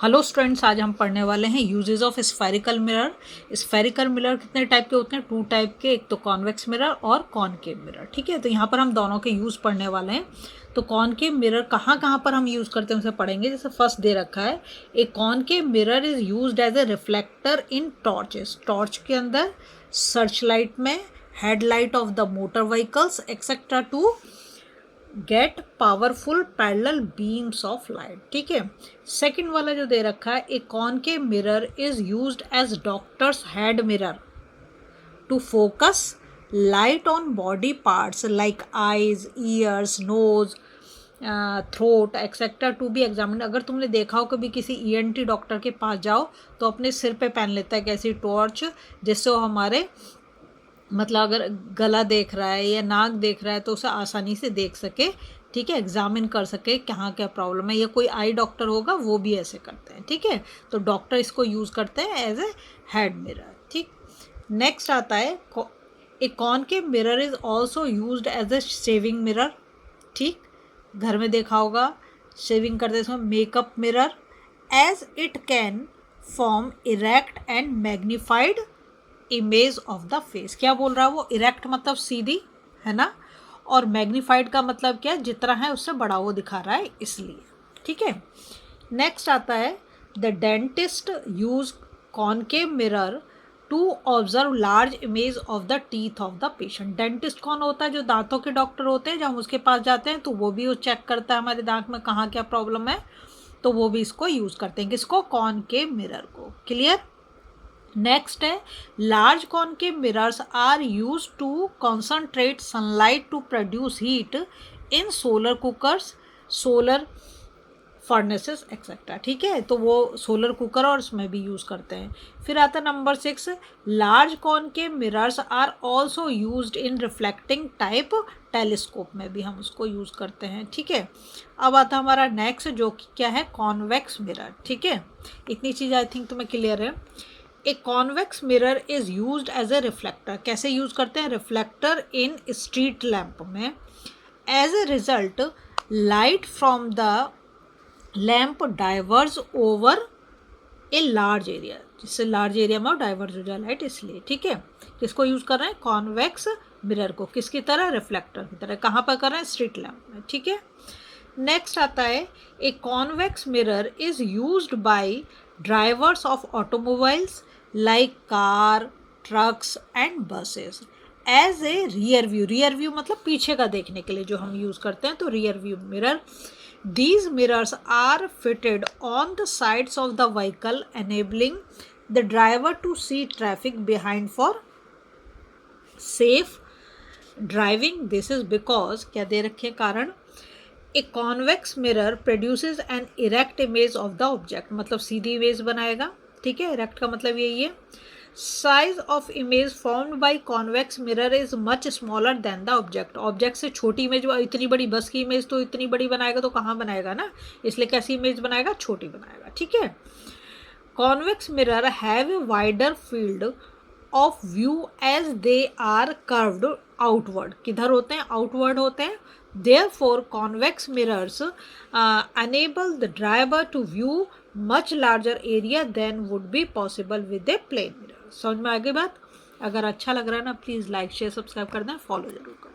Hello students, आज हम पढ़ने वाले हैं uses of spherical mirror. Spherical mirror कितने टाइप के होते हैं? 2 टाइप के, एक तो कॉन्वेक्स मिरर और कॉनकेव मिरर। ठीक है, तो यहाँ पर हम दोनों के यूज़ पढ़ने वाले हैं। तो कॉनकेव मिरर कहाँ कहाँ पर हम यूज़ करते हैं उसे पढ़ेंगे। जैसे फर्स्ट दे रखा है, a concave mirror is used as a reflector in torches. Torch के अंदर, सर्च लाइट में, headlight of the motor vehicles etcetera to get powerful parallel beams of light. ठीक है, सेकेंड वाला जो दे रखा है, a concave mirror is used as doctors head mirror to focus light on body parts like eyes, ears, nose, throat etcetera to be examine. अगर तुमने देखा हो कभी किसी ईएनटी डॉक्टर के पास जाओ तो अपने सिर पे पहन लेता है कैसी टॉर्च, जिससे वो हमारे मतलब अगर गला देख रहा है या नाक देख रहा है तो उसे आसानी से देख सके। ठीक है, एग्जामिन कर सके कहाँ क्या प्रॉब्लम है। या कोई आई डॉक्टर होगा वो भी ऐसे करते हैं। ठीक है, तो डॉक्टर इसको यूज़ करते हैं एज ए हेड मिरर। ठीक, नेक्स्ट आता है, a concave mirror is also used as a shaving mirror. ठीक, घर में देखा होगा शेविंग करते समय makeup mirror, as it can form erect and magnified image of the face. क्या बोल रहा है वो? इरेक्ट मतलब सीधी है ना, और मैग्नीफाइड का मतलब क्या है? जितना है उससे बड़ा वो दिखा रहा है, इसलिए। ठीक है, नेक्स्ट आता है, the dentist use concave mirror to observe large image of the teeth of the patient. Dentist कौन होता है? जो दांतों के डॉक्टर होते हैं। जब हम उसके पास जाते हैं तो वो भी वो चेक करता है हमारे दांत में कहाँ क्या प्रॉब्लम है, तो वो भी इसको यूज़ करते हैं। किसको? कॉनकेव मिरर को। क्लियर? नेक्स्ट है, large concave mirrors are use to concentrate sunlight to produce heat in solar cookers, solar furnaces etcetera. ठीक है, तो वो सोलर कुकर और उसमें भी यूज़ करते हैं। फिर आता है number 6, large concave mirrors are also used in reflecting type telescope में भी हम उसको यूज़ करते हैं। ठीक है, अब आता है हमारा नेक्स्ट, जो कि क्या है? Convex mirror. ठीक है, इतनी चीज़ आई थिंक तुम्हें क्लियर है। A convex mirror is used as a reflector. कैसे यूज करते हैं? रिफ्लेक्टर इन स्ट्रीट लैम्प में। As a result, light from the lamp diverge over a large area, जिससे लार्ज एरिया में डाइवर्ज हो जाए लाइट, इसलिए। ठीक है, किसको यूज कर रहे हैं? कॉन्वेक्स मिरर को। किसकी तरह? रिफ्लेक्टर की तरह। कहाँ पर कर रहे हैं? स्ट्रीट लैम्प में। ठीक है, नेक्स्ट आता है, a convex mirror is used by drivers of automobiles like car, trucks and buses as a rear view. Rear view मतलब पीछे का देखने के लिए जो हम यूज़ करते हैं, तो rear view mirror. These mirrors are fitted on the sides of the vehicle enabling the driver to see traffic behind for safe driving. This is because, क्या दे रखे कारण, a convex mirror produces an erect image of the object, मतलब सीधी image बनाएगा। ठीक है, erect का मतलब यही है। Size of image formed by convex mirror is much smaller than the object. Object से छोटी इमेज, इतनी बड़ी बस की इमेज तो इतनी बड़ी बनाएगा तो कहाँ बनाएगा ना, इसलिए कैसी इमेज बनाएगा? छोटी बनाएगा। ठीक है, convex mirror have a wider field of view as they are curved outward. किधर होते हैं? आउटवर्ड होते हैं। Therefore, convex mirrors enable the driver to view much larger area than would be possible with a plane mirror. समझ में आ गई बात? अगर अच्छा लग रहा है ना, प्लीज़ लाइक शेयर सब्सक्राइब कर दें, फॉलो जरूर करें।